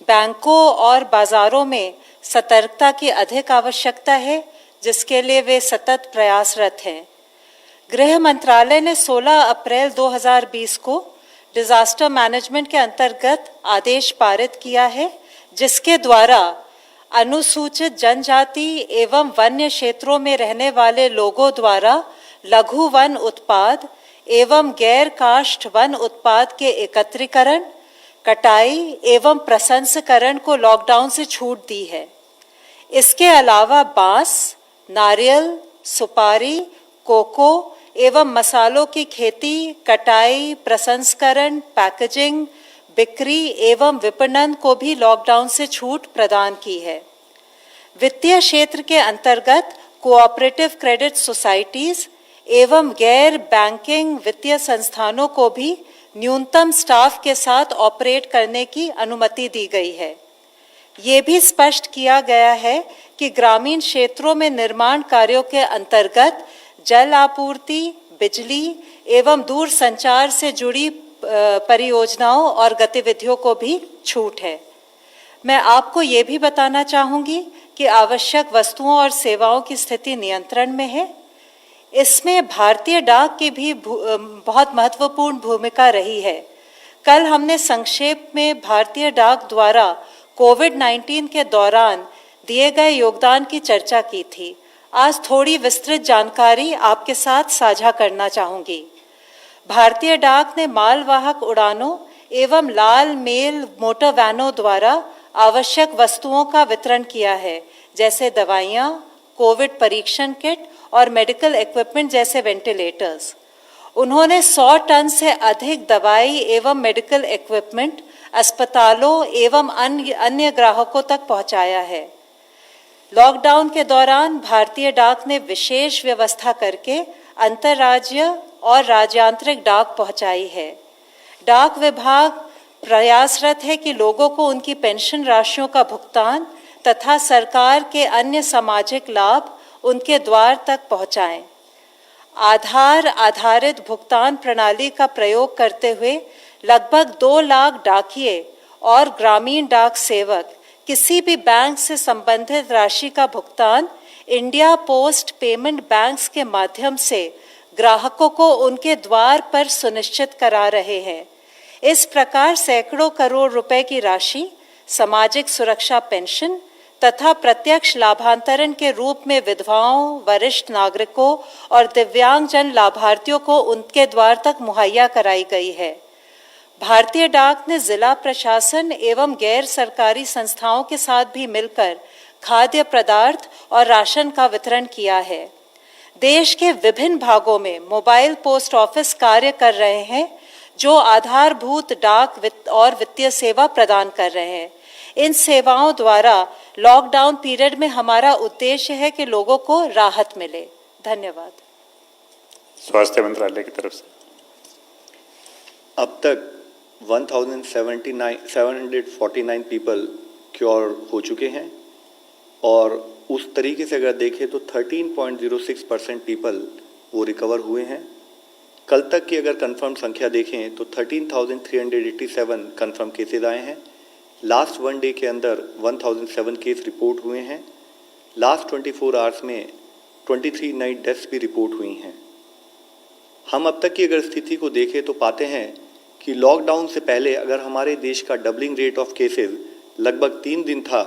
बैंकों और बाजारों में सतर्कता की अधिक आवश्यकता है, जिसके लिए वे सतत प्रयासरत हैं। गृह मंत्रालय ने 16 अप्रैल 2020 को डिजास्टर मैनेजमेंट के अंतर्गत आदेश पारित किया है, जिसके द्वारा अनुसूचित जनजाति एवं वन्य क्षेत्रों में रहने वाले लोगों द्वारा लघु वन उत्पाद एवं गैर काष्ठ वन उत्पाद के एकत्रीकरण, कटाई एवं प्रसंस्करण को लॉकडाउन से छूट दी है। इसके अलावा बांस, नारियल, सुपारी, कोको एवं मसालों की खेती, कटाई, प्रसंस्करण, पैकेजिंग, बिक्री एवं विपणन को भी लॉकडाउन से छूट प्रदान की है। वित्तीय क्षेत्र के अंतर्गत कोऑपरेटिव क्रेडिट सोसाइटीज एवं गैर बैंकिंग वित्तीय संस्थानों को भी न्यूनतम स्टाफ के साथ ऑपरेट करने की अनुमति दी गई है। ये भी स्पष्ट किया गया है कि ग्रामीण क्षेत्रों में निर्माण कार्यों के अंतर्गत जल आपूर्ति, बिजली एवं दूर संचार से जुड़ी परियोजनाओं और गतिविधियों को भी छूट है। मैं आपको ये भी बताना चाहूँगी कि आवश्यक वस्तुओं और सेवाओं की स्थिति नियंत्रण में है। इसमें भारतीय डाक की भी बहुत महत्वपूर्ण भूमिका रही है। कल हमने संक्षेप में भारतीय डाक द्वारा कोविड-19 के दौरान दिए गए योगदान की चर्चा की थी। आज थोड़ी विस्तृत जानकारी आपके साथ साझा करना चाहूँगी। भारतीय डाक ने मालवाहक उड़ानों एवं लाल मेल मोटर वैनों द्वारा आवश्यक वस्तुओं का वितरण किया है, जैसे दवाइयाँ, कोविड परीक्षण किट और मेडिकल इक्विपमेंट जैसे वेंटिलेटर्स। उन्होंने 100 टन से अधिक दवाई एवं मेडिकल इक्विपमेंट अस्पतालों एवं अन्य ग्राहकों तक पहुंचाया है। लॉकडाउन के दौरान भारतीय डाक ने विशेष व्यवस्था करके अंतर्राज्यीय और राज्यांतरिक डाक पहुंचाई है। डाक विभाग प्रयासरत है कि लोगों को उनकी पेंशन राशियों का भुगतान तथा सरकार के अन्य सामाजिक लाभ उनके द्वार तक पहुंचाएं। आधार आधारित भुगतान प्रणाली का प्रयोग करते हुए लगभग 2 लाख डाकिये और ग्रामीण डाक सेवक किसी भी बैंक से संबंधित राशि का भुगतान इंडिया पोस्ट पेमेंट बैंक्स के माध्यम से ग्राहकों को उनके द्वार पर सुनिश्चित करा रहे हैं। इस प्रकार सैकड़ों करोड़ रुपए की राशि सामाजिक सुरक्षा पेंशन तथा प्रत्यक्ष लाभांतरण के रूप में विधवाओं, वरिष्ठ नागरिकों और दिव्यांगजन लाभार्थियों को उनके द्वार तक मुहैया कराई गई है। भारतीय डाक ने जिला प्रशासन एवं गैर सरकारी संस्थाओं के साथ भी मिलकर खाद्य पदार्थ और राशन का वितरण किया है। देश के विभिन्न भागों में मोबाइल पोस्ट ऑफिस कार्य कर रहे हैं, जो आधारभूत डाक और वित्तीय सेवा प्रदान कर रहे हैं। इन सेवाओं द्वारा लॉकडाउन पीरियड में हमारा उद्देश्य है कि लोगों को राहत मिले। धन्यवाद। स्वास्थ्य मंत्रालय की तरफ से अब तक 1749 पीपल क्योर हो चुके हैं और उस तरीके से अगर देखें तो 13.06% पीपल वो रिकवर हुए हैं। कल तक की अगर कंफर्म संख्या देखें तो 13,387 कंफर्म केसेज आए हैं। लास्ट 1 डे के अंदर 1007 केस रिपोर्ट हुए हैं। लास्ट 24 आवर्स में 23 नई डेथ्स भी रिपोर्ट हुई हैं। हम अब तक की अगर स्थिति को देखें तो पाते हैं कि लॉकडाउन से पहले अगर हमारे देश का डबलिंग रेट ऑफ केसेस लगभग 3 दिन था,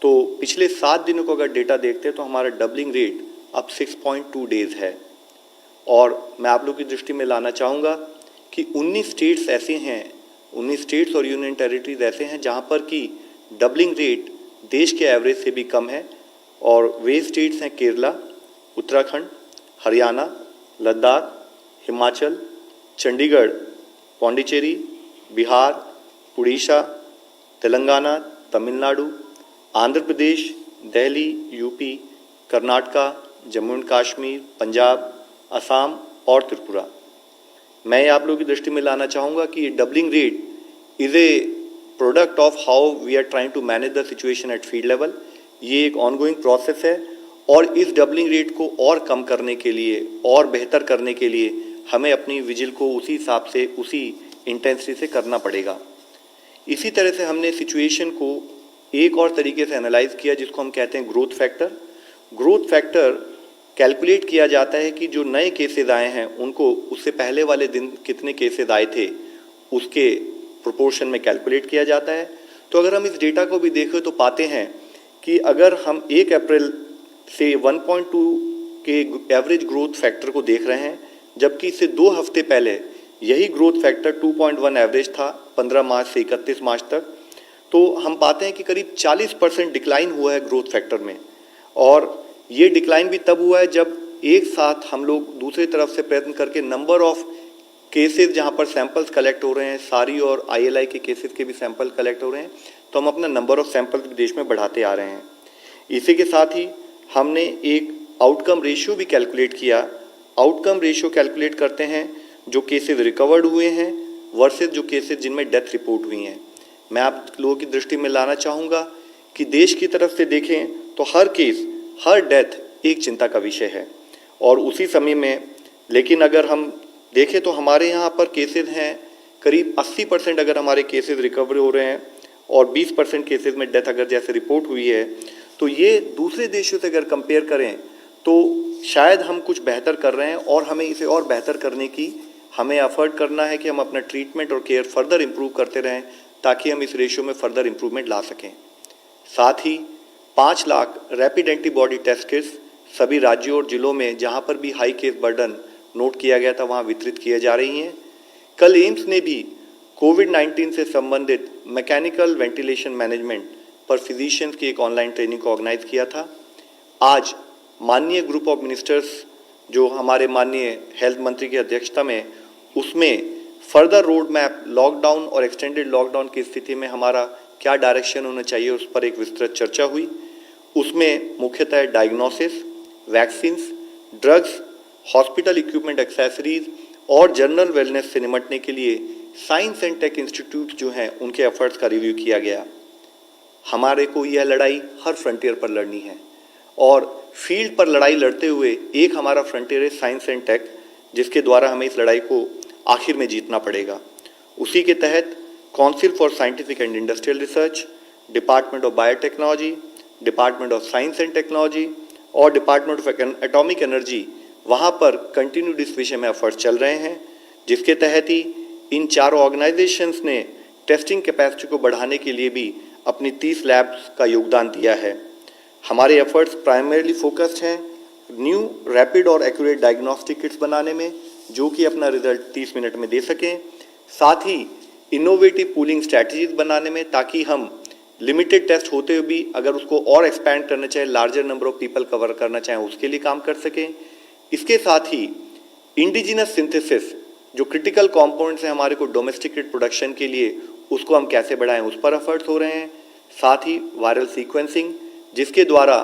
तो पिछले 7 दिनों को अगर डेटा देखते हैं तो हमारा डबलिंग रेट अब 6.2 डेज है। और मैं आप लोग की दृष्टि में लाना चाहूँगा कि 19 स्टेट्स ऐसे हैं, 19 स्टेट्स और यूनियन टेरिटरीज ऐसे हैं जहाँ पर कि डबलिंग रेट देश के एवरेज से भी कम है। और वे स्टेट्स हैं केरला, उत्तराखंड, हरियाणा, लद्दाख, हिमाचल, चंडीगढ़, पौंडीचेरी, बिहार, उड़ीसा, तेलंगाना, तमिलनाडु, आंध्र प्रदेश, दिल्ली, यूपी, कर्नाटका, जम्मू एंड कश्मीर, पंजाब, असम और त्रिपुरा। मैं आप लोगों की दृष्टि में लाना चाहूँगा कि ये doubling rate is a product of how we are trying to manage the situation at field level. ये एक ऑनगोइंग प्रोसेस है और इस डबलिंग रेट को और कम करने के लिए और बेहतर करने के लिए हमें अपनी विजिल को उसी हिसाब से, उसी इंटेंसिटी से करना पड़ेगा। इसी तरह से हमने सिचुएशन को एक और तरीके से एनालाइज किया जिसको हम कहते हैं growth factor. Growth factor calculate किया जाता है कि जो नए केसेस आए हैं उनको उससे पहले वाले दिन कितने केसेस आए थे उसके प्रोपोर्शन में कैलकुलेट किया जाता है। तो अगर हम इस डेटा को भी देखें तो पाते हैं कि अगर हम 1 अप्रैल से 1.2 के एवरेज ग्रोथ फैक्टर को देख रहे हैं, जबकि इससे 2 हफ्ते पहले यही ग्रोथ फैक्टर 2.1 एवरेज था 15 मार्च से 31 मार्च तक, तो हम पाते हैं कि करीब 40% डिक्लाइन हुआ है ग्रोथ फैक्टर में। और ये डिक्लाइन भी तब हुआ है जब एक साथ हम लोग दूसरी तरफ से प्रयत्न करके नंबर ऑफ केसेस जहाँ पर सैंपल्स कलेक्ट हो रहे हैं, सारी और ILI के केसेस के भी सैंपल कलेक्ट हो रहे हैं, तो हम अपना नंबर ऑफ सैंपल्स देश में बढ़ाते आ रहे हैं। इसी के साथ ही हमने एक आउटकम रेशियो भी कैलकुलेट किया। आउटकम रेशियो कैलकुलेट करते हैं जो केसेस रिकवर्ड हुए हैं वर्सेस जो केसेस जिनमें डेथ रिपोर्ट हुई हैं। मैं आप लोगों की दृष्टि में लाना चाहूँगा कि देश की तरफ से देखें तो हर केस, हर डेथ एक चिंता का विषय है। और उसी समय में लेकिन अगर हम देखें तो हमारे यहाँ पर केसेस हैं करीब 80% अगर हमारे केसेस रिकवर हो रहे हैं और 20% केसेस में डेथ अगर जैसे रिपोर्ट हुई है, तो ये दूसरे देशों से अगर कंपेयर करें तो शायद हम कुछ बेहतर कर रहे हैं और हमें इसे और बेहतर करने की हमें एफर्ट करना है कि हम अपना ट्रीटमेंट और केयर फर्दर इम्प्रूव करते रहें ताकि हम इस रेशियो में फर्दर इम्प्रूवमेंट ला सकें। साथ ही 5 lakh rapid antibody test kits सभी राज्यों और जिलों में जहां पर भी हाई केस बर्डन नोट किया गया था वहां वितरित किए जा रही हैं। कल एम्स ने भी कोविड-19 से संबंधित मैकेनिकल वेंटिलेशन मैनेजमेंट पर फिजिशियंस की एक ऑनलाइन ट्रेनिंग को ऑर्गेनाइज किया था। आज माननीय ग्रुप ऑफ मिनिस्टर्स जो हमारे माननीय हेल्थ मंत्री की अध्यक्षता में, उसमें फर्दर रोड मैप लॉकडाउन और एक्सटेंडेड लॉकडाउन की स्थिति में हमारा क्या डायरेक्शन होना चाहिए उस पर एक विस्तृत चर्चा हुई। उसमें मुख्यतः diagnosis, vaccines, drugs, hospital equipment accessories और जनरल वेलनेस से निपटने के लिए साइंस एंड टेक इंस्टीट्यूट जो हैं उनके एफर्ट्स का रिव्यू किया गया। हमारे को यह लड़ाई हर फ्रंटियर पर लड़नी है और फील्ड पर लड़ाई लड़ते हुए एक हमारा फ्रंटियर है साइंस एंड टेक, जिसके द्वारा हमें इस लड़ाई को आखिर में जीतना पड़ेगा। उसी के तहत council for scientific and industrial research, department of biotechnology, department of science and technology और डिपार्टमेंट ऑफ एटॉमिक एनर्जी, वहाँ पर कंटिन्यूड इस विषय में एफर्ट्स चल रहे हैं, जिसके तहत ही इन चारों ऑर्गेनाइजेशंस ने टेस्टिंग कैपेसिटी को बढ़ाने के लिए भी अपनी 30 लैब्स का योगदान दिया है। हमारे एफर्ट्स प्राइमरीली फोकस्ड हैं न्यू रैपिड और एक्यूरेट डायग्नोस्टिक किट्स बनाने में, जो कि अपना रिजल्ट 30 मिनट में दे सकें। साथ ही इनोवेटिव पूलिंग स्ट्रैटेजीज बनाने में, ताकि हम लिमिटेड टेस्ट होते हुए भी अगर उसको और एक्सपैंड करना चाहें, larger number of people cover करना चाहें, उसके लिए काम कर सकें। इसके साथ ही इंडिजिनस सिंथेसिस जो क्रिटिकल कंपोनेंट्स हैं हमारे को डोमेस्टिकेट प्रोडक्शन के लिए, उसको हम कैसे बढ़ाएं, उस पर एफर्ट्स हो रहे हैं। साथ ही वायरल सीक्वेंसिंग, जिसके द्वारा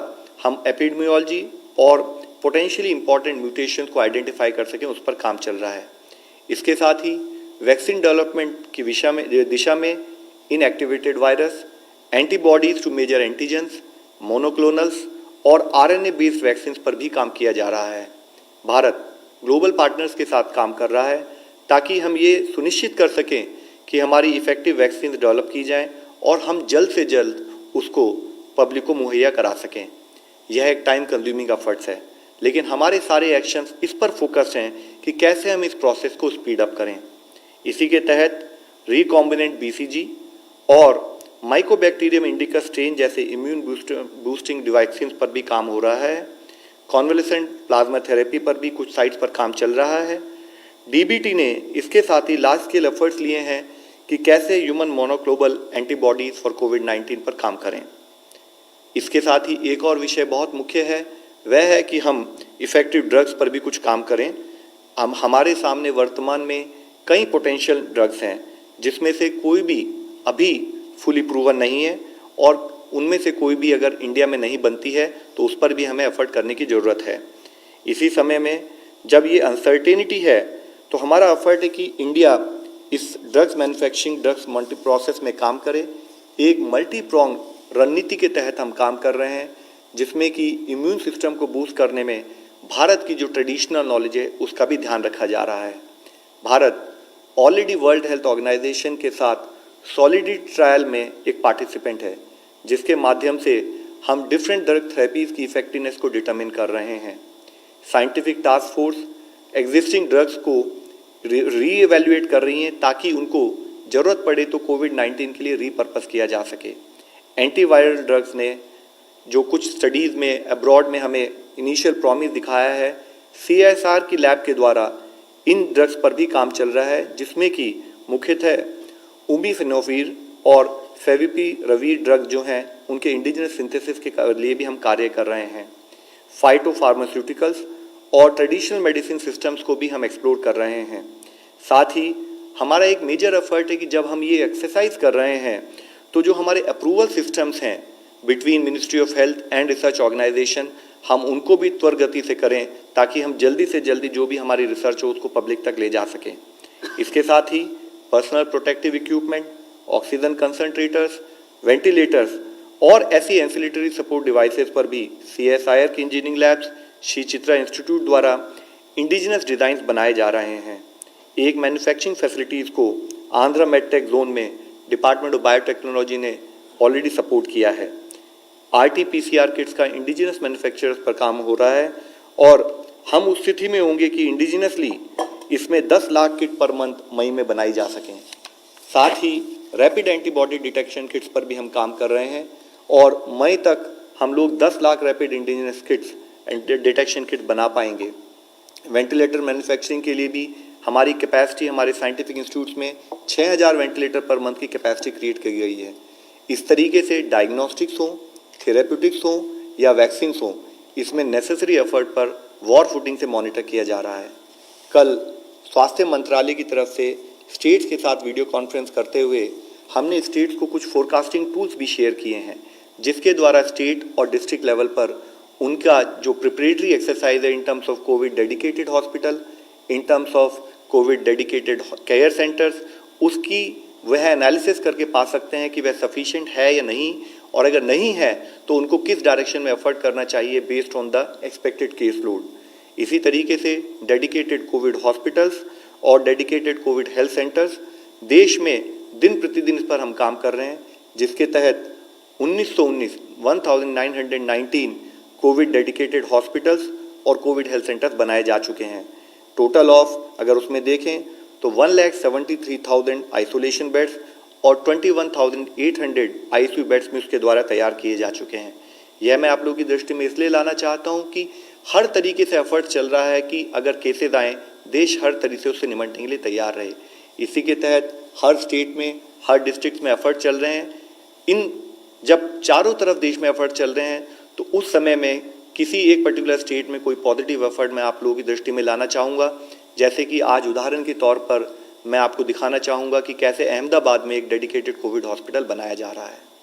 हम एपिडेमियोलॉजी और पोटेंशियली इंपॉर्टेंट म्यूटेशंस को आइडेंटिफाई कर सकें, उस पर काम चल रहा है। इसके साथ ही वैक्सीन डेवलपमेंट की दिशा में inactivated virus, antibodies to major antigens, monoclonals और RNA बेस्ड वैक्सीन पर भी काम किया जा रहा है। भारत ग्लोबल पार्टनर्स के साथ काम कर रहा है ताकि हम ये सुनिश्चित कर सकें कि हमारी इफेक्टिव वैक्सीन डेवलप की जाएं और हम जल्द से जल्द उसको पब्लिक को मुहैया करा सकें। यह एक टाइम कंज्यूमिंग एफर्ट्स है, लेकिन हमारे सारे एक्शंस इस पर फोकस्ड हैं कि कैसे हम इस प्रोसेस को स्पीड अप करें। इसी के तहत रिकॉम्बिनेंट BCG और माइकोबैक्टीरियम इंडिका स्ट्रेन जैसे इम्यून बूस्टिंग वैक्सीन पर भी काम हो रहा है। कॉन्वलेसेंट प्लाज्मा थेरेपी पर भी कुछ साइट्स पर काम चल रहा है। DBT ने इसके साथ ही लार्ज स्केल एफर्ट्स लिए हैं कि कैसे ह्यूमन मोनोक्लोनल एंटीबॉडीज फॉर कोविड-19 पर काम करें। इसके साथ ही एक और विषय बहुत मुख्य है, वह है कि हम इफेक्टिव ड्रग्स पर भी कुछ काम करें। हमारे सामने वर्तमान में कई पोटेंशियल ड्रग्स हैं, जिसमें से कोई भी अभी फुली प्रूवन नहीं है और उनमें से कोई भी अगर इंडिया में नहीं बनती है तो उस पर भी हमें एफर्ट करने की ज़रूरत है। इसी समय में जब ये अनसर्टेनिटी है तो हमारा एफर्ट है कि इंडिया इस drugs manufacturing, drugs multi process में काम करे। एक मल्टी प्रोंग रणनीति के तहत हम काम कर रहे हैं, जिसमें कि इम्यून सिस्टम को बूस्ट करने में भारत की जो ट्रेडिशनल नॉलेज है उसका भी ध्यान रखा जा रहा है। Bharat already World Health Organization के साथ सॉलिडिटी ट्रायल में एक पार्टिसिपेंट है, जिसके माध्यम से हम डिफरेंट ड्रग थेरेपीज की इफेक्टिवनेस को डिटरमिन कर रहे हैं। Scientific task force existing drugs को री-इवैल्यूएट कर रही हैं ताकि उनको ज़रूरत पड़े तो कोविड-19 के लिए रीपर्पस किया जा सके। एंटीवायरल ड्रग्स ने जो कुछ स्टडीज़ में अब्रॉड में हमें इनिशियल प्रॉमिस दिखाया है, CSR की लैब के द्वारा इन ड्रग्स पर भी काम चल रहा है, जिसमें कि मुख्यतः उमिफेनोफिर और फेविपिराविर ड्रग जो हैं उनके इंडिजिनस सिंथेसिस के लिए भी हम कार्य कर रहे हैं। फाइटोफार्मास्यूटिकल्स और ट्रेडिशनल मेडिसिन सिस्टम्स को भी हम एक्सप्लोर कर रहे हैं। साथ ही हमारा एक मेजर एफर्ट है कि जब हम ये एक्सरसाइज कर रहे हैं तो जो हमारे अप्रूवल सिस्टम्स हैं between Ministry of Health and Research Organization, हम उनको भी त्वरित गति से करें ताकि हम जल्दी से जल्दी जो भी हमारी रिसर्च हो उसको पब्लिक तक ले जा सकें। इसके साथ ही personal protective equipment, oxygen concentrators, ventilators और ऐसी एंसिलेटरी सपोर्ट डिवाइसेस पर भी CSIR की engineering labs, Shri Chitra institute द्वारा इंडिजिनस डिज़ाइंस बनाए जा रहे हैं। एक मैन्युफैक्चरिंग फैसिलिटीज़ को आंध्रा मेडटेक जोन में डिपार्टमेंट ऑफ बायोटेक्नोलॉजी ने ऑलरेडी सपोर्ट किया है। RT-PCR किट्स का इंडिजिनस मैन्युफैक्चरर्स पर काम हो रहा है और हम उस स्थिति में होंगे कि इंडिजिनसली इसमें 10 लाख किट पर मंथ मई में बनाई जा सकें। साथ ही रैपिड एंटीबॉडी डिटेक्शन किट्स पर भी हम काम कर रहे हैं और मई तक हम लोग 10 lakh rapid indigenous kits detection kit बना पाएंगे। वेंटिलेटर मैन्युफैक्चरिंग के लिए भी हमारी कैपेसिटी हमारे साइंटिफिक इंस्टीट्यूट्स में 6000 वेंटिलेटर पर मंथ की कैपेसिटी क्रिएट की गई है। इस तरीके से डायग्नोस्टिक्स हों, थेरेप्यूटिक्स हों या वैक्सीन्स हों, इसमें नेसेसरी एफर्ट पर वॉर फुटिंग से मॉनिटर किया जा रहा है। कल स्वास्थ्य मंत्रालय की तरफ से स्टेट्स के साथ वीडियो कॉन्फ्रेंस करते हुए हमने स्टेट्स को कुछ फोरकास्टिंग टूल्स भी शेयर किए हैं, जिसके द्वारा स्टेट और डिस्ट्रिक्ट लेवल पर उनका जो प्रिपरेटरी एक्सरसाइज है in terms of Covid dedicated hospital, in terms of Covid dedicated care centres, उसकी वह एनालिसिस करके पा सकते हैं कि वह सफिशिएंट है या नहीं, और अगर नहीं है तो उनको किस डायरेक्शन में एफर्ट करना चाहिए based on the expected case load. इसी तरीके से डेडिकेटेड कोविड हॉस्पिटल्स और डेडिकेटेड कोविड हेल्थ सेंटर्स देश में दिन प्रतिदिन इस पर हम काम कर रहे हैं, जिसके तहत 1919 कोविड डेडिकेटेड हॉस्पिटल्स और कोविड हेल्थ सेंटर्स बनाए जा चुके हैं। टोटल ऑफ अगर उसमें देखें तो 1,73,000 आइसोलेशन बेड्स और 21,800 ICU बेड्स में उसके द्वारा तैयार किए जा चुके हैं। यह मैं आप लोगों की दृष्टि में इसलिए लाना चाहता हूं कि हर तरीके से एफर्ट चल रहा है कि अगर केसेस आएँ देश हर तरीके से उससे निपटने के लिए तैयार रहे। इसी के तहत हर स्टेट में, हर डिस्ट्रिक्ट में एफर्ट चल रहे हैं। इन जब चारों तरफ देश में एफर्ट चल रहे हैं तो उस समय में किसी एक पर्टिकुलर स्टेट में कोई पॉजिटिव एफर्ट मैं आप लोगों की दृष्टि में लाना चाहूँगा। जैसे कि आज उदाहरण के तौर पर मैं आपको दिखाना चाहूँगा कि कैसे अहमदाबाद में एक डेडिकेटेड कोविड हॉस्पिटल बनाया जा रहा है।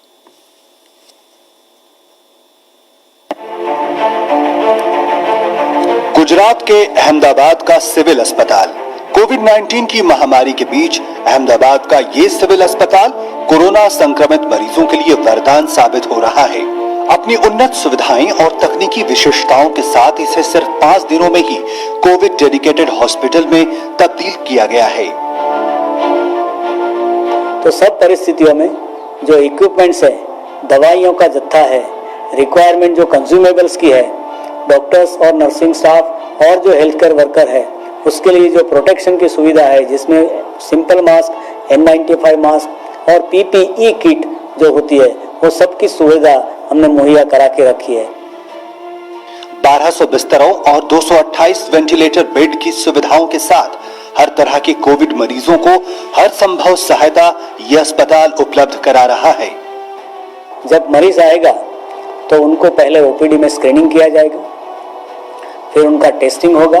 गुजरात के अहमदाबाद का सिविल अस्पताल। कोविड-19 की महामारी के बीच अहमदाबाद का ये सिविल अस्पताल कोरोना संक्रमित मरीजों के लिए वरदान साबित हो रहा है। अपनी उन्नत सुविधाएं और तकनीकी विशेषताओं के साथ इसे सिर्फ 5 दिनों में ही कोविड डेडिकेटेड हॉस्पिटल में तब्दील किया गया है। तो सब परिस्थितियों में जो इक्विपमेंट्स है, दवाइयों का जत्था है, रिक्वायरमेंट जो कंज्यूमेबल्स की है, डॉक्टर्स और नर्सिंग स्टाफ और जो हेल्थ केयर वर्कर है उसके लिए जो प्रोटेक्शन की सुविधा है, जिसमें सिंपल मास्क, N95 मास्क और PPE किट जो होती है वो सबकी सुविधा हमने मुहैया करा के रखी है। 1200 बिस्तरों और 228 वेंटिलेटर बेड की सुविधाओं के साथ हर तरह के कोविड मरीजों को हर संभव सहायता यह अस्पताल उपलब्ध करा रहा है। जब मरीज आएगा तो उनको पहले ओपीडी में स्क्रीनिंग किया जाएगा, फिर उनका टेस्टिंग होगा,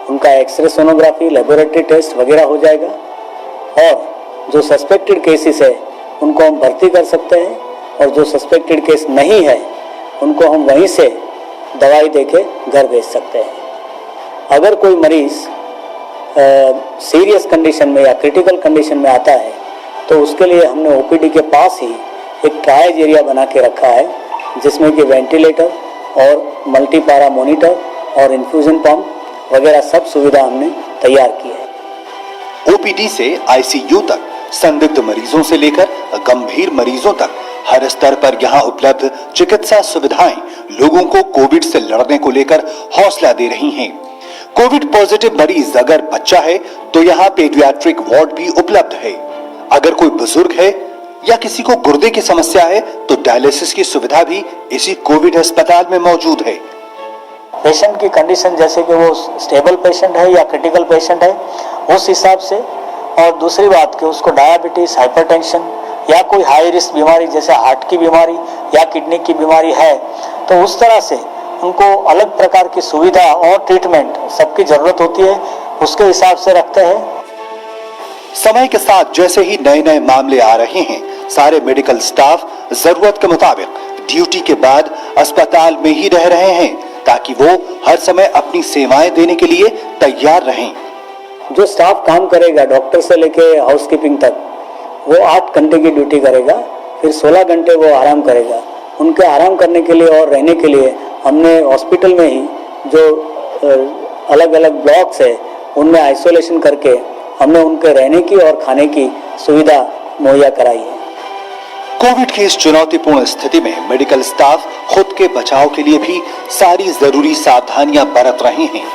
उनका एक्सरे सोनोग्राफी, लेबोरेटरी टेस्ट वगैरह हो जाएगा, और जो सस्पेक्टेड केसेस है उनको हम भर्ती कर सकते हैं, और जो सस्पेक्टेड केस नहीं है उनको हम वहीं से दवाई देके घर भेज सकते हैं। अगर कोई मरीज सीरियस कंडीशन में या क्रिटिकल कंडीशन में आता है तो उसके लिए हमने ओपीडी के पास ही एक ट्रायज एरिया बना के रखा है, जिसमें कि वेंटिलेटर और मल्टीपारा मॉनिटर और इन्फ्यूजन पंप वगैरह सब सुविधा हमने तैयार की है। ओपीडी से ICU तक संदिग्ध मरीजों से लेकर गंभीर मरीजों तक हर स्तर पर यहाँ उपलब्ध चिकित्सा सुविधाएं लोगों को कोविड से लड़ने को लेकर हौसला दे रही हैं। कोविड पॉजिटिव मरीज अगर बच्चा है तो यहाँ पेडियाट्रिक वार्ड भी उपलब्ध है। अगर कोई बुजुर्ग है या किसी को गुर्दे की समस्या है तो डायलिसिस की सुविधा भी इसी कोविड अस्पताल में मौजूद है। पेशेंट की कंडीशन जैसे कि वो स्टेबल पेशेंट है या क्रिटिकल पेशेंट है उस हिसाब से, और दूसरी बात कि उसको डायबिटीज, हाइपरटेंशन या कोई हाई रिस्क बीमारी जैसे हार्ट की बीमारी या किडनी की बीमारी है तो उस तरह से उनको अलग प्रकार की सुविधा और ट्रीटमेंट सबकी जरूरत होती है, उसके हिसाब से रखते हैं। समय के साथ जैसे ही नए नए मामले आ रहे हैं, सारे मेडिकल स्टाफ जरूरत के मुताबिक ड्यूटी के बाद अस्पताल में ही रह रहे हैं ताकि वो हर समय अपनी सेवाएं देने के लिए तैयार रहें। जो स्टाफ काम करेगा डॉक्टर से लेके हाउसकीपिंग तक, वो 8 घंटे की ड्यूटी करेगा, फिर 16 घंटे वो आराम करेगा। उनके आराम करने के लिए और रहने के लिए हमने हॉस्पिटल में ही जो अलग अलग ब्लॉक्स है उनमें आइसोलेशन करके हमने उनके रहने की और खाने की सुविधा मुहैया कराई है। कोविड की इस चुनौतीपूर्ण स्थिति में मेडिकल स्टाफ खुद के बचाव के लिए भी सारी जरूरी सावधानियां बरत रहे हैं।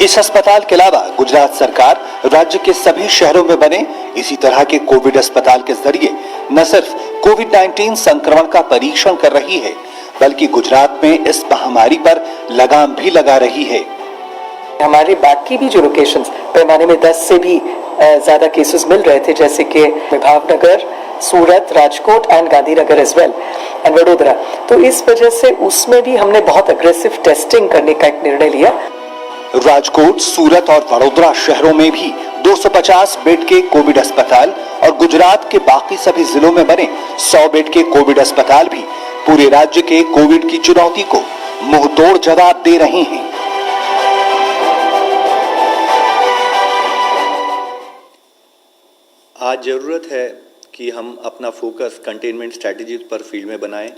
इस अस्पताल के अलावा गुजरात सरकार राज्य के सभी शहरों में बने इसी तरह के कोविड अस्पताल के जरिए न सिर्फ कोविड-19 संक्रमण का परीक्षण कर रही है बल्कि गुजरात में इस महामारी पर लगाम भी लगा रही है। हमारे बाकी भी जो लोकेशंस पैमाने में 10 से भी ज्यादा केसेस मिल रहे थे, जैसे कि Bhavnagar, Surat, Rajkot and Gandhinagar as well and Vadodara, तो इस वजह से उसमें भी हमने बहुत अग्रेसिव टेस्टिंग करने का एक निर्णय लिया। राजकोट, सूरत और वडोदरा शहरों में भी 250 बेड के कोविड अस्पताल और गुजरात के बाकी सभी जिलों में बने 100 बेड के कोविड अस्पताल भी पूरे राज्य के कोविड की चुनौती को मुंहतोड़ जवाब दे रहे हैं। आज ज़रूरत है कि हम अपना फोकस कंटेनमेंट स्ट्रैटेजीज पर फील्ड में बनाएं,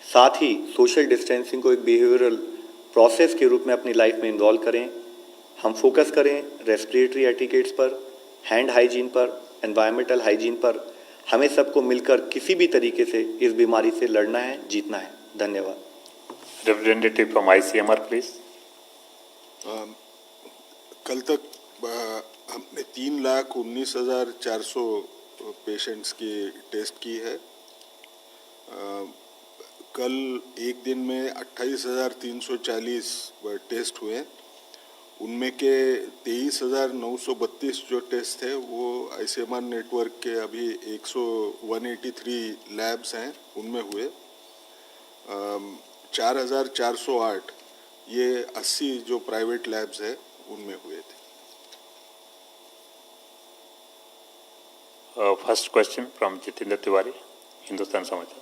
साथ ही सोशल डिस्टेंसिंग को एक बिहेवियरल प्रोसेस के रूप में अपनी लाइफ में इन्वॉल्व करें। हम फोकस करें रेस्पिरेटरी एटिकेट्स पर, हैंड हाइजीन पर, एनवायरमेंटल हाइजीन पर। हमें सबको मिलकर किसी भी तरीके से इस बीमारी से लड़ना है, जीतना है। धन्यवाद। Representative from ICMR please. कल तक हमने 3,19,400 पेशेंट्स की टेस्ट की है। कल एक दिन में 28,340 टेस्ट हुए, उनमें के 23,932 जो टेस्ट थे वो ICMR नेटवर्क के अभी 183 लैब्स हैं उनमें हुए। 4,408 ये 80 जो प्राइवेट लैब्स है उनमें हुए थे। First question from Jitendra Tiwari, Hindustan समाचार।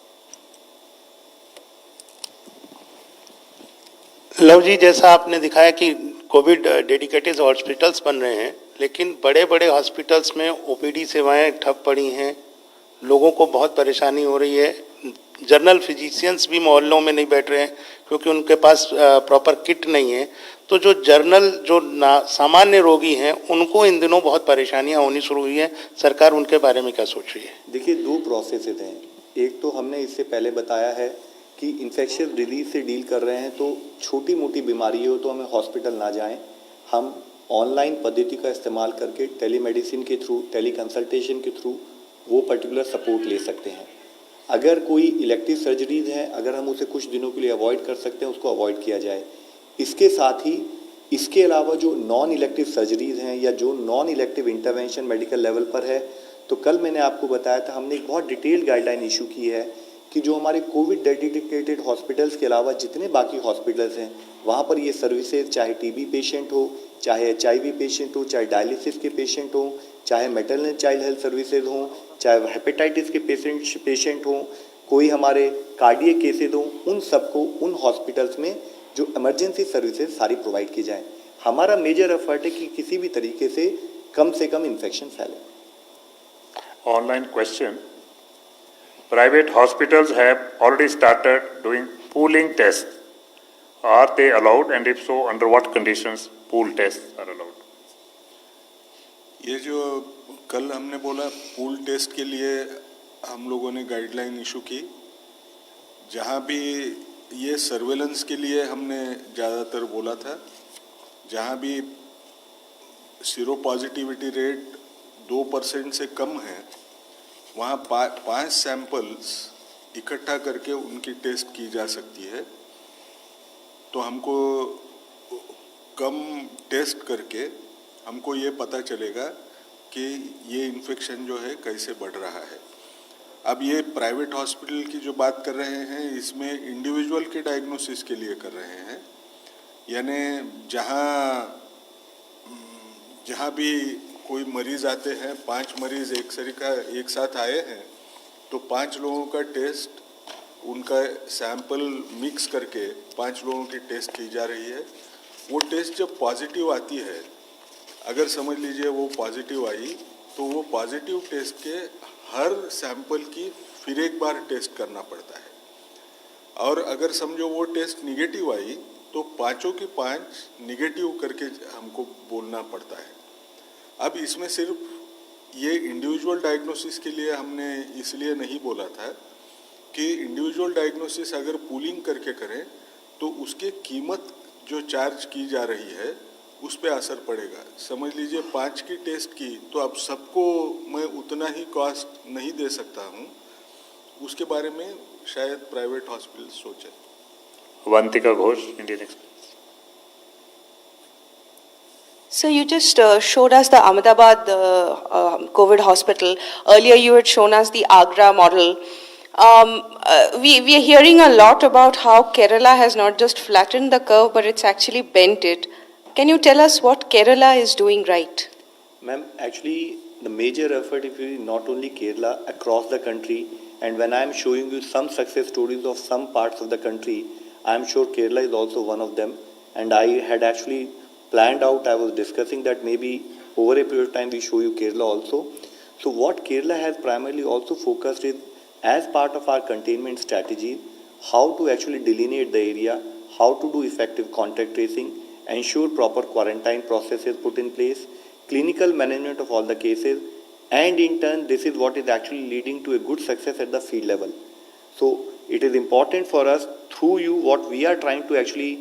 लव जी, जैसा आपने दिखाया कि कोविड डेडिकेटेड हॉस्पिटल्स बन रहे हैं, लेकिन बड़े बड़े हॉस्पिटल्स में OPD सेवाएं ठप पड़ी हैं, लोगों को बहुत परेशानी हो रही है। जनरल फिजिशियंस भी मोहल्लों में नहीं बैठ रहे हैं क्योंकि उनके पास प्रॉपर किट नहीं है। तो जो जर्नल जो सामान्य रोगी हैं उनको इन दिनों बहुत परेशानियां होनी शुरू हुई हैं, सरकार उनके बारे में क्या सोच रही है? देखिए, 2 प्रोसेसेस हैं। एक तो हमने इससे पहले बताया है कि इन्फेक्शियस डिजीज से डील कर रहे हैं, तो छोटी मोटी बीमारी हो तो हमें हॉस्पिटल ना जाएं। हम ऑनलाइन पद्धति का इस्तेमाल करके टेलीमेडिसिन के थ्रू, टेली कंसल्टेशन के थ्रू वो पर्टिकुलर सपोर्ट ले सकते हैं। अगर कोई इलेक्टिव सर्जरीज हैं, अगर हम उसे कुछ दिनों के लिए अवॉइड कर सकते हैं, उसको अवॉइड किया जाए। इसके साथ ही इसके अलावा जो नॉन इलेक्टिव सर्जरीज हैं या जो non elective intervention medical level पर है, तो कल मैंने आपको बताया था, हमने एक बहुत डिटेल्ड गाइडलाइन इशू की है कि जो हमारे कोविड डेडिकेटेड हॉस्पिटल्स के अलावा जितने बाकी हॉस्पिटल्स हैं वहाँ पर ये सर्विसेज, चाहे TB पेशेंट हो, चाहे HIV पेशेंट हो, चाहे डायलिसिस के पेशेंट हो, चाहे मैटरनल चाइल्ड हेल्थ सर्विसेज हों, चाहे हेपेटाइटिस के पेशेंट हों, कोई हमारे कार्डियक केसेज हों, उन सबको उन हॉस्पिटल्स में जो इमरजेंसी सर्विसेज सारी प्रोवाइड की जाए। हमारा मेजर एफर्ट है कि किसी भी तरीके से कम इन्फेक्शन फैले। Online question. Private hospitals have already started doing pooling tests. Are they allowed, and if so, under what conditions pool tests are allowed? ये जो कल हमने बोला पूल टेस्ट के लिए हम लोगों ने गाइडलाइन इशू की। जहाँ भी ये सर्वेलेंस के लिए हमने ज़्यादातर बोला था, जहाँ भी सीरो पॉजिटिविटी रेट 2% से कम है वहाँ 5 सैंपल्स इकट्ठा करके उनकी टेस्ट की जा सकती है। तो हमको कम टेस्ट करके हमको ये पता चलेगा कि ये इन्फेक्शन जो है कैसे बढ़ रहा है। अब ये प्राइवेट हॉस्पिटल की जो बात कर रहे हैं इसमें इंडिविजुअल के डायग्नोसिस के लिए कर रहे हैं, यानी जहाँ भी कोई मरीज आते हैं, 5 मरीज एक साथ आए हैं तो 5 लोगों का टेस्ट, उनका सैंपल मिक्स करके 5 लोगों की टेस्ट की जा रही है। वो टेस्ट जब पॉजिटिव आती है, अगर समझ लीजिए वो पॉजिटिव आई तो वो पॉजिटिव टेस्ट के हर सैंपल की फिर एक बार टेस्ट करना पड़ता है। और अगर समझो वो टेस्ट निगेटिव आई तो 5 की 5 निगेटिव करके हमको बोलना पड़ता है। अब इसमें सिर्फ ये इंडिविजुअल डायग्नोसिस के लिए हमने इसलिए नहीं बोला था कि इंडिविजुअल डायग्नोसिस अगर पूलिंग करके करें तो उसके कीमत जो चार्ज की जा रही है उस पर असर पड़ेगा। समझ लीजिए 5 की टेस्ट की तो अब सबको मैं उतना ही कॉस्ट नहीं दे सकता हूँ, उसके बारे में शायद प्राइवेट हॉस्पिटल सोचे। Vantika Ghosh, Indian Express. So you just showed us the Ahmedabad COVID hospital. Earlier you had shown us the Agra model. We are hearing a lot about how Kerala has not just flattened the curve, but it's actually bent it. Can you tell us what Kerala is doing right? Ma'am, actually the major effort is not only Kerala, across the country, and when I am showing you some success stories of some parts of the country, I am sure Kerala is also one of them. And I had actually planned out, I was discussing that maybe over a period of time we show you Kerala also. So what Kerala has primarily also focused is, as part of our containment strategy, how to actually delineate the area, how to do effective contact tracing, ensure proper quarantine processes put in place, clinical management of all the cases, and in turn this is what is actually leading to a good success at the field level. So it is important for us, through you, what we are trying to actually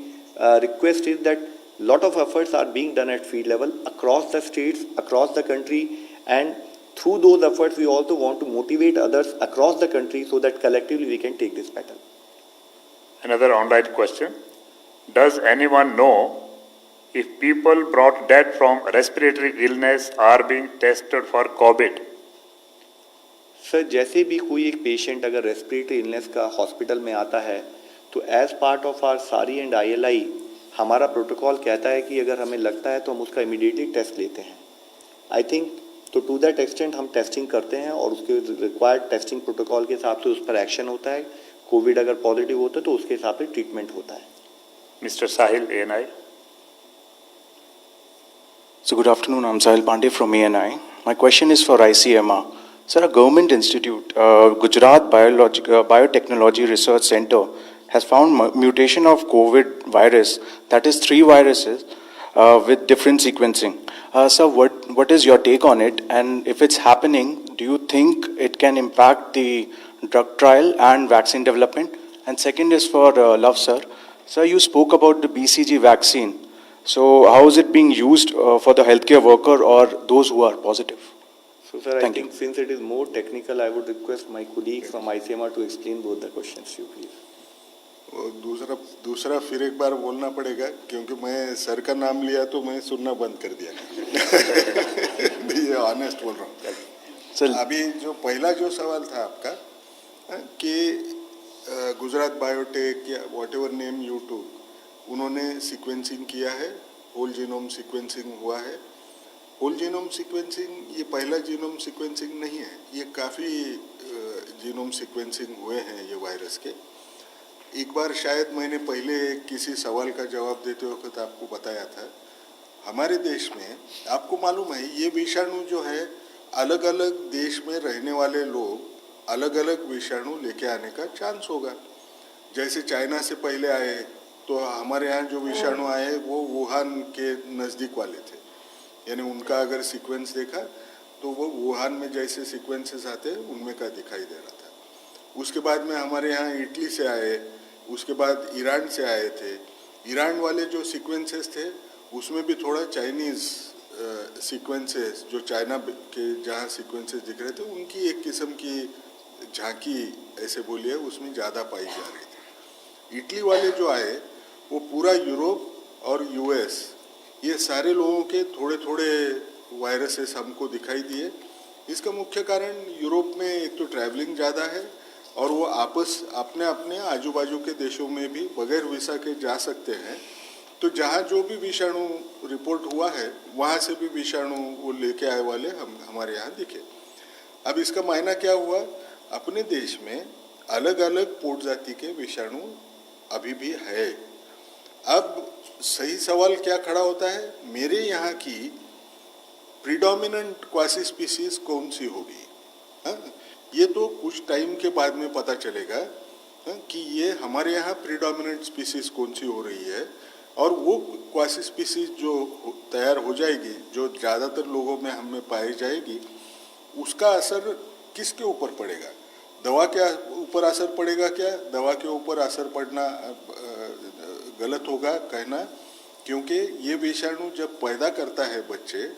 request is that lot of efforts are being done at field level across the states, across the country, and through those efforts we also want to motivate others across the country so that collectively we can take this battle. Another online question. Does anyone know if people brought dead from respiratory illness are being tested for COVID? Sir, जैसे भी कोई एक patient अगर respiratory illness का hospital में आता है तो एज पार्ट ऑफ आर सारी एंड ILI हमारा प्रोटोकॉल कहता है कि अगर हमें लगता है तो हम उसका इमीडिएटली टेस्ट लेते हैं। आई थिंक तो टू दैट एक्सटेंट हम टेस्टिंग करते हैं और उसके रिक्वायर्ड टेस्टिंग प्रोटोकॉल के हिसाब से उस पर एक्शन होता है। कोविड अगर पॉजिटिव होता है तो उसके हिसाब से ट्रीटमेंट होता है। Mr. Sahil, ANI. So good afternoon, I'm Sahil Pandey from ANI. My question is for ICMR. Sir, a government institute, Gujarat Biotechnology Research Center, has found mutation of COVID virus, that is 3 viruses with different sequencing. Sir, what is your take on it? And if it's happening, do you think it can impact the drug trial and vaccine development? And second is for Love, sir. Sir, you spoke about the BCG vaccine. So how is it being used for the healthcare worker or those who are positive? So sir, I think since it is more technical, I would request my colleagues from ICMR to explain both the questions to you, please. दूसरा फिर एक बार बोलना पड़ेगा क्योंकि मैं sir का नाम लिया तो मैं सुनना बंद कर दिया। ये ऑनेस्ट बोल रहा हूँ। अभी जो पहला जो सवाल था आपका कि गुजरात बायोटेक या व्हाटएवर नेम यू टू, उन्होंने सीक्वेंसिंग किया है, होल जीनोम सीक्वेंसिंग हुआ है। होल जीनोम सीक्वेंसिंग ये पहला जीनोम सीक्वेंसिंग नहीं है, ये काफ़ी जीनोम सीक्वेंसिंग हुए हैं ये वायरस के। एक बार शायद मैंने पहले किसी सवाल का जवाब देते वक्त आपको बताया था, हमारे देश में आपको मालूम है ये विषाणु जो है अलग अलग देश में रहने वाले लोग अलग अलग विषाणु लेके आने का चांस होगा। जैसे चाइना से पहले आए तो हमारे यहाँ जो विषाणु आए वो वुहान के नज़दीक वाले थे, यानी उनका अगर सीक्वेंस देखा तो वो वुहान में जैसे सीक्वेंसेस आते हैं उनमें का दिखाई दे रहा था। उसके बाद में हमारे यहाँ इटली से आए, उसके बाद ईरान से आए थे। ईरान वाले जो सीक्वेंसेस थे उसमें भी थोड़ा चाइनीज़ सीक्वेंसेस, जो चाइना के जहाँ सीक्वेंसेस दिख रहे थे उनकी एक किस्म की झांकी ऐसे बोलिए उसमें ज़्यादा पाई जा रही थी। इटली वाले जो आए वो पूरा यूरोप और यूएस ये सारे लोगों के थोड़े थोड़े वायरसेस हमको दिखाई दिए। इसका मुख्य कारण यूरोप में एक तो ट्रैवलिंग ज़्यादा है और वो आपस अपने अपने आजू बाजू के देशों में भी बगैर वीसा के जा सकते हैं। तो जहाँ जो भी विषाणु रिपोर्ट हुआ है वहाँ से भी विषाणु वो लेके आए वाले हमारे यहाँ दिखे। अब इसका मायना क्या हुआ, अपने देश में अलग अलग पोट जाति के विषाणु अभी भी है। अब सही सवाल क्या खड़ा होता है, मेरे यहाँ की प्रीडोमिनेंट क्वासी स्पीसीज कौन सी होगी? ये तो कुछ टाइम के बाद में पता चलेगा कि ये हमारे यहाँ प्रीडोमिनेंट स्पीसीज कौन सी हो रही है, और वो क्वासी स्पीसीज जो तैयार हो जाएगी, जो ज़्यादातर लोगों में हमें पाई जाएगी, उसका असर किसके ऊपर पड़ेगा? दवा के ऊपर असर पड़ेगा क्या? दवा के ऊपर असर पड़ना गलत होगा कहना, क्योंकि ये विषाणु जब पैदा करता है बच्चे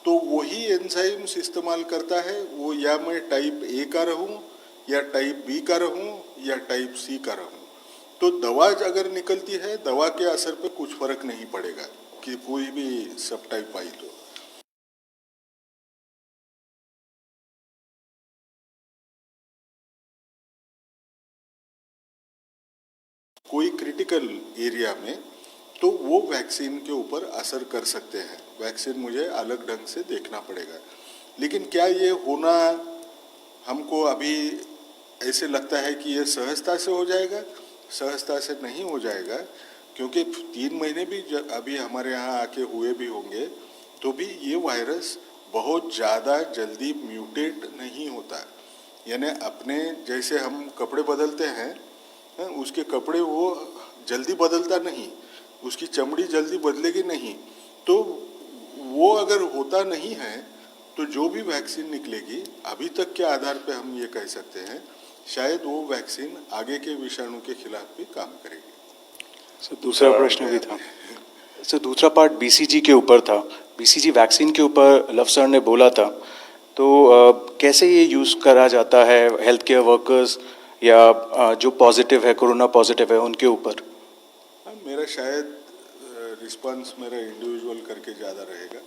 तो वही एंजाइम्स इस्तेमाल करता है। वो या मैं टाइप ए का रहूं या टाइप बी का रहूं या टाइप सी का रहूं, तो दवा अगर निकलती है दवा के असर पे कुछ फर्क नहीं पड़ेगा कि कोई भी सब टाइप आई तो। कोई क्रिटिकल एरिया में तो वो वैक्सीन के ऊपर असर कर सकते हैं। वैक्सीन मुझे अलग ढंग से देखना पड़ेगा। लेकिन क्या ये होना हमको अभी ऐसे लगता है कि ये सहजता से हो जाएगा? सहजता से नहीं हो जाएगा, क्योंकि 3 महीने भी अभी हमारे यहाँ आके हुए भी होंगे तो भी ये वायरस बहुत ज़्यादा जल्दी म्यूटेट नहीं होता। यानी अपने जैसे हम कपड़े बदलते हैं, उसके कपड़े वो जल्दी बदलता नहीं, उसकी चमड़ी जल्दी बदलेगी नहीं। तो वो अगर होता नहीं है तो जो भी वैक्सीन निकलेगी अभी तक के आधार पे हम ये कह सकते हैं शायद वो वैक्सीन आगे के विषाणु के खिलाफ भी काम करेगी। सर दूसरा प्रश्न भी था सर, दूसरा पार्ट बीसीजी के ऊपर था। बीसीजी वैक्सीन के ऊपर लव सर ने बोला था, तो कैसे ये यूज़ करा जाता है हेल्थ केयर वर्कर्स या जो पॉजिटिव है, कोरोना पॉजिटिव है, उनके ऊपर? मेरा शायद रिस्पांस मेरा इंडिविजुअल करके ज़्यादा रहेगा,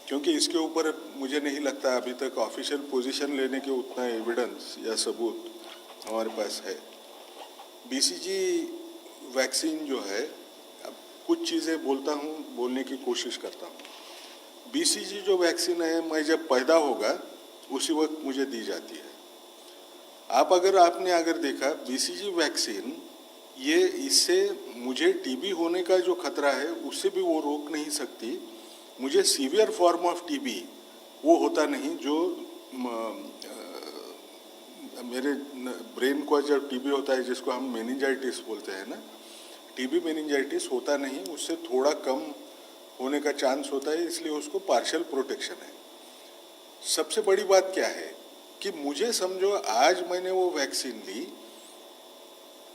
क्योंकि इसके ऊपर मुझे नहीं लगता अभी तक ऑफिशियल पोजीशन लेने के उतना एविडेंस या सबूत हमारे पास है। बीसीजी वैक्सीन जो है, अब कुछ चीज़ें बोलने की कोशिश करता हूँ। बीसीजी जो वैक्सीन है, मैं जब पैदा होगा उसी वक्त मुझे दी जाती है। आपने अगर देखा बीसीजी वैक्सीन, ये इससे मुझे टीबी होने का जो खतरा है उससे भी वो रोक नहीं सकती। मुझे सीवियर फॉर्म ऑफ टीबी वो होता नहीं, जो मेरे ब्रेन को जब टीबी होता है जिसको हम मेनिंजाइटिस बोलते हैं ना, टीबी मेनिंजाइटिस होता नहीं, उससे थोड़ा कम होने का चांस होता है, इसलिए उसको पार्शियल प्रोटेक्शन है। सबसे बड़ी बात क्या है कि मुझे समझो आज मैंने वो वैक्सीन ली,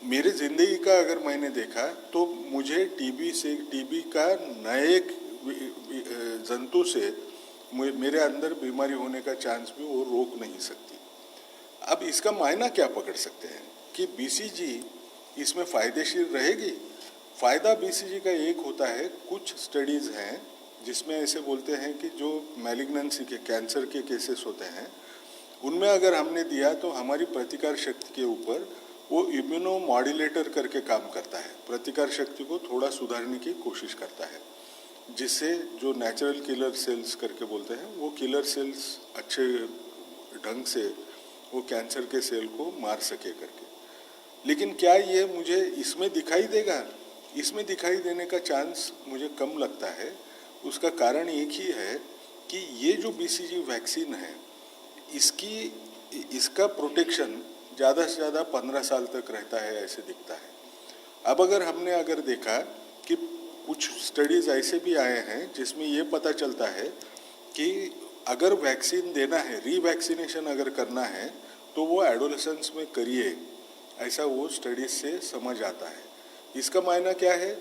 मेरे ज़िंदगी का अगर मैंने देखा तो मुझे टीबी का नए जंतु से मेरे अंदर बीमारी होने का चांस भी वो रोक नहीं सकती। अब इसका मायना क्या पकड़ सकते हैं कि बीसीजी इसमें फ़ायदेशीर रहेगी? फ़ायदा बीसीजी का एक होता है, कुछ स्टडीज़ हैं जिसमें ऐसे बोलते हैं कि जो मैलिग्नेंसी के कैंसर के केसेस होते हैं उनमें अगर हमने दिया तो हमारी प्रतिकार शक्ति के ऊपर वो इम्यूनो मॉड्यूलेटर करके काम करता है, प्रतिकार शक्ति को थोड़ा सुधारने की कोशिश करता है, जिससे जो नेचुरल किलर सेल्स करके बोलते हैं वो किलर सेल्स अच्छे ढंग से वो कैंसर के सेल को मार सके करके। लेकिन क्या ये मुझे इसमें दिखाई देगा? इसमें दिखाई देने का चांस मुझे कम लगता है। उसका कारण एक ही है कि ये जो बीसीजी वैक्सीन है इसका प्रोटेक्शन ज़्यादा से ज़्यादा 15 साल तक रहता है ऐसे दिखता है। अब हमने देखा कि कुछ स्टडीज़ ऐसे भी आए हैं जिसमें ये पता चलता है कि अगर वैक्सीन देना है, रीवैक्सीनेशन अगर करना है तो वो एडोलेसेंस में करिए, ऐसा वो स्टडीज से समझ आता है। इसका मायना क्या है,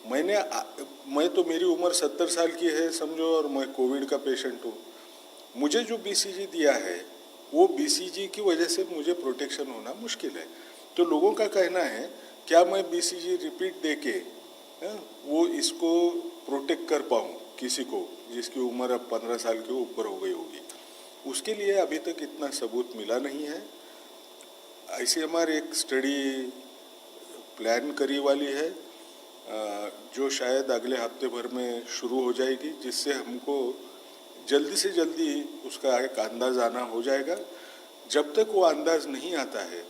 मैं तो मेरी उम्र 70 साल की है समझो, और मैं कोविड का पेशेंट हूँ। मुझे जो बीसीजी दिया है वो बीसीजी की वजह से मुझे प्रोटेक्शन होना मुश्किल है। तो लोगों का कहना है क्या मैं बीसीजी रिपीट देके वो इसको प्रोटेक्ट कर पाऊँ किसी को जिसकी उम्र अब 15 साल के ऊपर हो गई होगी। उसके लिए अभी तक इतना सबूत मिला नहीं है। आईसीएमआर एक स्टडी प्लान करी वाली है जो शायद अगले हफ्ते भर में शुरू हो जाएगी, जिससे हमको जल्दी से जल्दी उसका एक अंदाज आना हो जाएगा। जब तक वो अंदाज नहीं आता है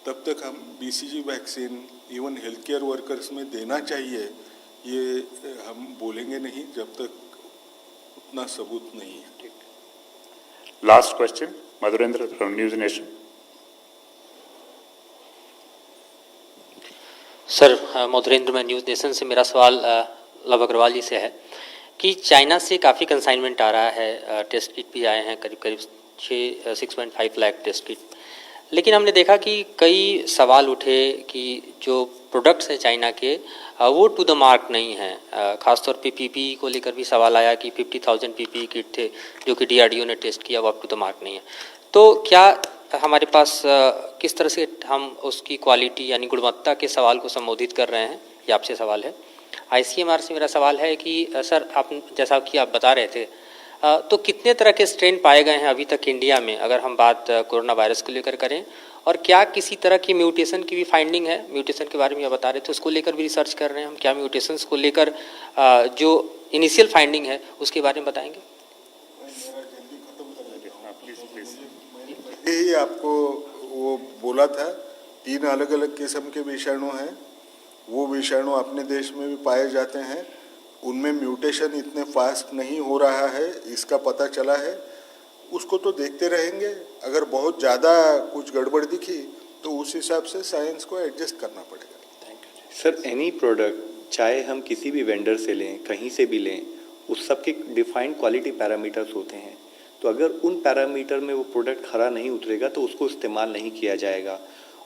तब तक हम BCG vaccine even health care workers में देना चाहिए ये हम बोलेंगे नहीं जब तक उतना सबूत नहीं है। Last question, Madhurendra from News Nation. Sir, Madhurendra मैं न्यूज़ नेशन से, मेरा सवाल लव अग्रवाल जी से है कि चाइना से काफ़ी कंसाइनमेंट आ रहा है, टेस्ट किट भी आए हैं करीब 6.5 लाख टेस्ट किट, लेकिन हमने देखा कि कई सवाल उठे कि जो प्रोडक्ट्स हैं चाइना के वो टू द मार्क नहीं हैं। ख़ासतौर पे पीपीई को लेकर भी सवाल आया कि 50,000 पीपीई किट थे जो कि डीआरडीओ ने टेस्ट किया, वो अब टू द मार्क नहीं है। तो क्या हमारे पास किस तरह से हम उसकी क्वालिटी यानी गुणवत्ता के सवाल को संबोधित कर रहे हैं, ये आपसे सवाल है। आईसीएमआर से मेरा सवाल है कि सर आप जैसा कि आप बता रहे थे तो कितने तरह के स्ट्रेन पाए गए हैं अभी तक इंडिया में, अगर हम बात कोरोना वायरस को लेकर करें, और क्या किसी तरह की म्यूटेशन की भी फाइंडिंग है? म्यूटेशन के बारे में आप बता रहे थे, उसको लेकर भी रिसर्च कर रहे हैं हम, क्या म्यूटेशंस को लेकर जो इनिशियल फाइंडिंग है उसके बारे में बताएंगे? यही आपको वो बोला था, 3 अलग अलग किस्म के विषाणु हैं, वो विषाणु अपने देश में भी पाए जाते हैं, उनमें म्यूटेशन इतने फास्ट नहीं हो रहा है, इसका पता चला है। उसको तो देखते रहेंगे, अगर बहुत ज़्यादा कुछ गड़बड़ दिखी तो उस हिसाब से साइंस को एडजस्ट करना पड़ेगा। Thank you sir. Any product चाहे हम किसी भी वेंडर से लें, कहीं से भी लें, उस सब के डिफाइंड क्वालिटी पैरामीटर्स होते हैं। तो अगर उन पैरामीटर में वो प्रोडक्ट खरा नहीं उतरेगा तो उसको इस्तेमाल नहीं किया जाएगा।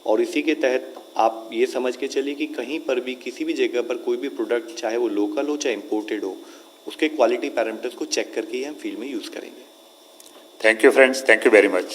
और इसी के तहत आप ये समझ के चलिए कि कहीं पर भी किसी भी जगह पर कोई भी प्रोडक्ट, चाहे वो लोकल हो चाहे इम्पोर्टेड हो, उसके क्वालिटी पैरामीटर्स को चेक करके ही हम फील्ड में यूज़ करेंगे। Thank you, friends. Thank you very much.